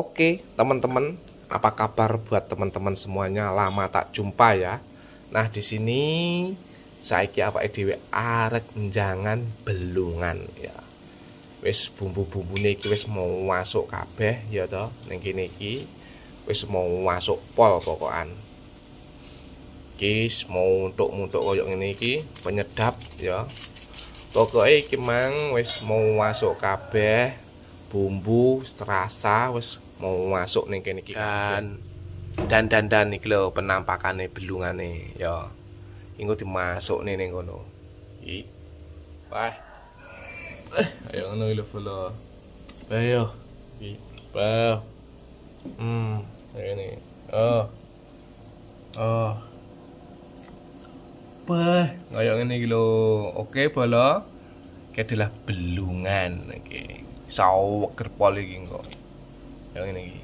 Oke, teman-teman, apa kabar buat teman-teman semuanya? Lama tak jumpa ya. Nah, di sini saiki awake dhewe arek menjangan belungan ya. Wis bumbu-bumbune iki wis mau masuk kabeh ya toh. Ning kene iki wis mau masuk pol pokokan. Iki mau muntuk-muntuk koyo ngene iki penyedap ya. Pokoke iki mang wis mau masuk kabeh. Bumbu terasa wis mau masuk ning kene iki dan iki lho penampakane belungane ya. Engko dimasukne ning kono. Iki. Wah. Ayo ngono lho folo. Ayo. Iki. Wah. Ini. Oh. Wah, kayak ngene iki lho. Oke, bolo. Iki adalah belungan iki. Sawek kerpol iki kok. Yang ini iki.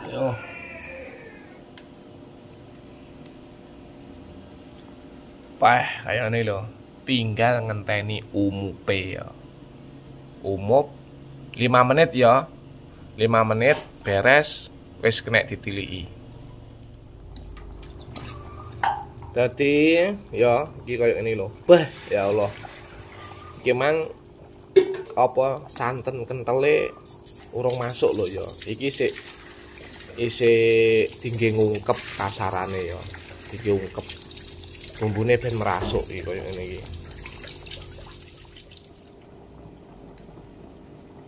Ayo. Kayak ini lho. Tinggal ngenteni umupe ya. Umup 5 menit ya. 5 menit beres wis kena ditiliki. Dadi ya iki koyo ngene lho. Ya Allah. Iki mang apa santen kentele urung masuk lho ya. Iki isih tinggi ngungkep kasarane ya. Iki ungkep. Bumbune ben merasuk iki koyo ngene iki.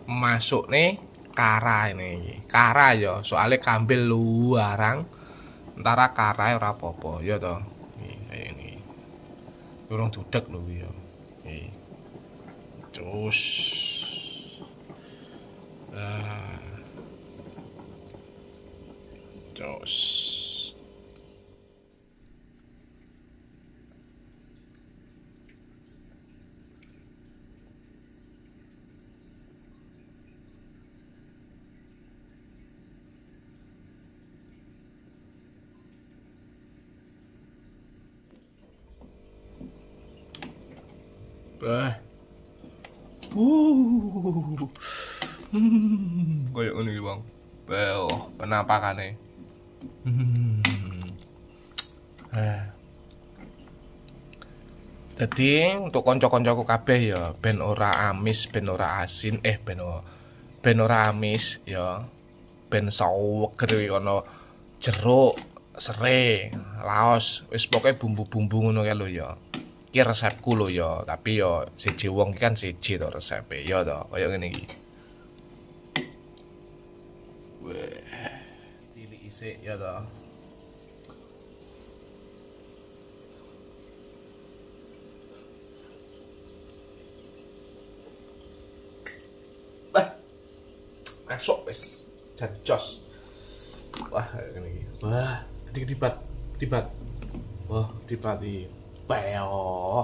Masukne kara ini iki. Kara ya, soalnya kambil luarang. Antara kara ora apa-apa ya toh. Kayak ini. Urung dudek lho ya. Iki. Terus terus kayak ngene iki, Bang. Penampakane. Jadi untuk konco-koncoku kabeh ya ben ora amis, ben ora asin, ben ora amis ya. Ben saweger kono jeruk, serai, laos, wis pokoke bumbu-bumbu ngono kae lho ya. Iki resepku lho ya, tapi ya siji wong iki kan siji to resepe ya to, kaya ngene iki. Tilik isik ya to. Masuk wis jan jos. Wah, kayak gini iki. Wah, dibat. Wah, dibati. Beo.